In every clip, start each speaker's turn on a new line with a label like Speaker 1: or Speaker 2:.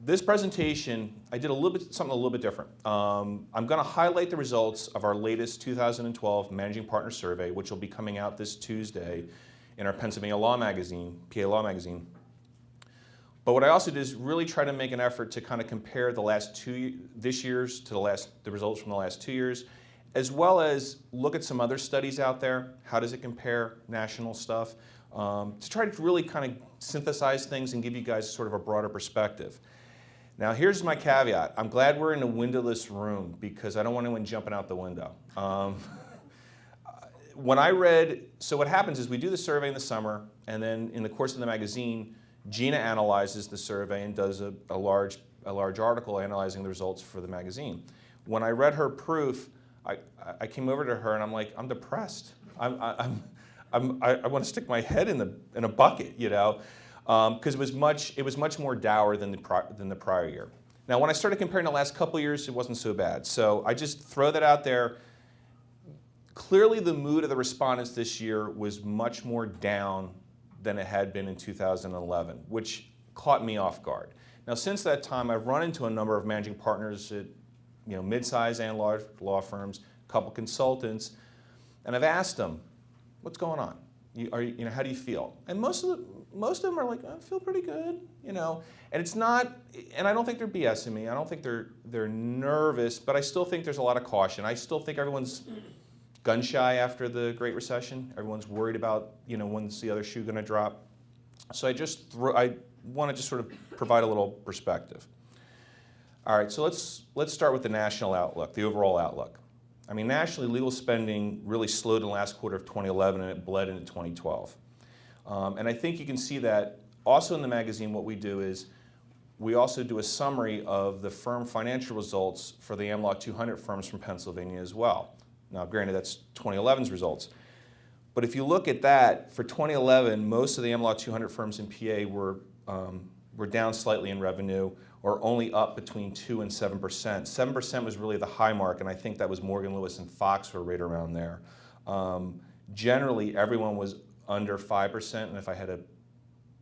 Speaker 1: This presentation, I did something a little bit different. I'm going to highlight the results of our latest 2012 Managing Partner Survey, which will be coming out this Tuesday in our Pennsylvania Law Magazine, PA Law Magazine. But what I also did is really try to make an effort to kind of compare this year's to the results from the last 2 years, as well as look at some other studies out there. How does it compare, national stuff, to try to really kind of synthesize things and give you guys sort of a broader perspective. Now here's my caveat. I'm glad we're in a windowless room because I don't want anyone jumping out the window. So what happens is we do the survey in the summer, and then in the course of the magazine, Gina analyzes the survey and does a large article analyzing the results for the magazine. When I read her proof, I came over to her and I'm like, I'm depressed. I want to stick my head in a bucket, you know, because it was much more dour than the prior year. Now, when I started comparing the last couple years, it wasn't so bad. So I just throw that out there. Clearly, the mood of the respondents this year was much more down than it had been in 2011, which caught me off guard. Now, since that time, I've run into a number of managing partners at mid-size and large law firms, a couple consultants, and I've asked them, what's going on? How do you feel? And most of them are like, I feel pretty good, And it's not, and I don't think they're BSing me. I don't think they're nervous, but I still think there's a lot of caution. I still think everyone's gun shy after the Great Recession. Everyone's worried about, when's the other shoe going to drop. So I want to just sort of provide a little perspective. All right, so let's start with the national outlook, the overall outlook. I mean, nationally, legal spending really slowed in the last quarter of 2011, and it bled into 2012. And I think you can see that also in the magazine. What we do is we also do a summary of the firm financial results for the Am Law 200 firms from Pennsylvania as well. Now, granted, that's 2011's results. But if you look at that, for 2011, most of the Am Law 200 firms in PA were down slightly in revenue, or only up between 2 and 7%. 7% was really the high mark, and I think that was Morgan Lewis and Fox were right around there. Generally, everyone was under 5%, and if I had to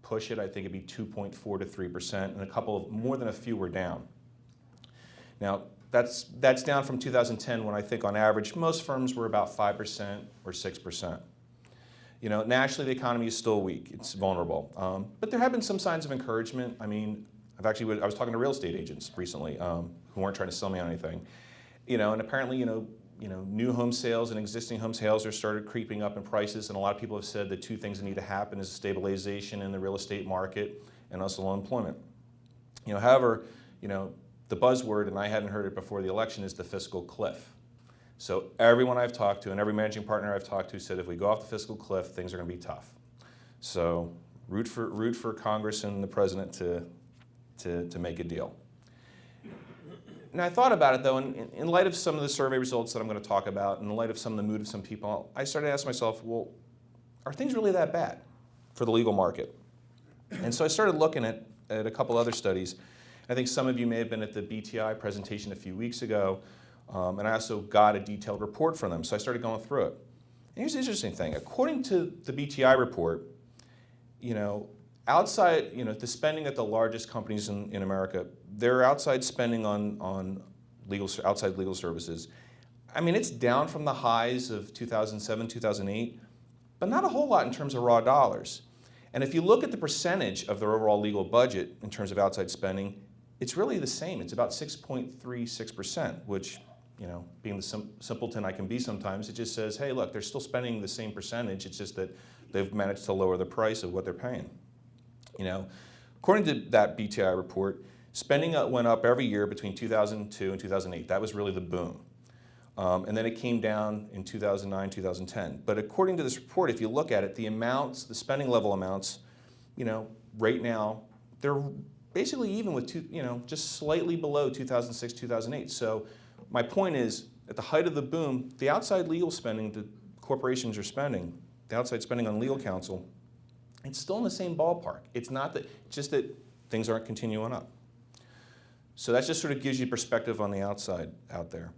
Speaker 1: push it, I think it'd be 2.4 to 3%, and more than a few were down. Now, that's down from 2010, when I think on average most firms were about 5% or 6%. Nationally, the economy is still weak. It's vulnerable. But there have been some signs of encouragement. I mean, I was talking to real estate agents recently who weren't trying to sell me on anything. And apparently, new home sales and existing home sales are started creeping up in prices, and a lot of people have said the two things that need to happen is stabilization in the real estate market and also low employment. However, the buzzword, and I hadn't heard it before the election, is the fiscal cliff. So everyone I've talked to and every managing partner I've talked to said if we go off the fiscal cliff, things are going to be tough. So root for Congress and the president to make a deal. And I thought about it, though, in light of some of the survey results that I'm going to talk about, and in light of some of the mood of some people, I started to ask myself, well, are things really that bad for the legal market? And so I started looking at a couple other studies. I think some of you may have been at the BTI presentation a few weeks ago, and I also got a detailed report from them, so I started going through it. And here's the interesting thing. According to the BTI report, outside, the spending at the largest companies in America, their outside spending on outside legal services, I mean, it's down from the highs of 2007, 2008, but not a whole lot in terms of raw dollars. And if you look at the percentage of their overall legal budget in terms of outside spending, it's really the same. It's about 6.36%, which, being the simpleton I can be sometimes, it just says, hey, look, they're still spending the same percentage. It's just that they've managed to lower the price of what they're paying. According to that BTI report, spending went up every year between 2002 and 2008. That was really the boom. And then it came down in 2009, 2010. But according to this report, if you look at it, the spending level amounts, right now, they're basically even with, just slightly below 2006, 2008. So my point is, at the height of the boom, the outside legal spending that corporations are spending, the outside spending on legal counsel, it's still in the same ballpark. It's just that things aren't continuing up. So that just sort of gives you perspective on the outside out there.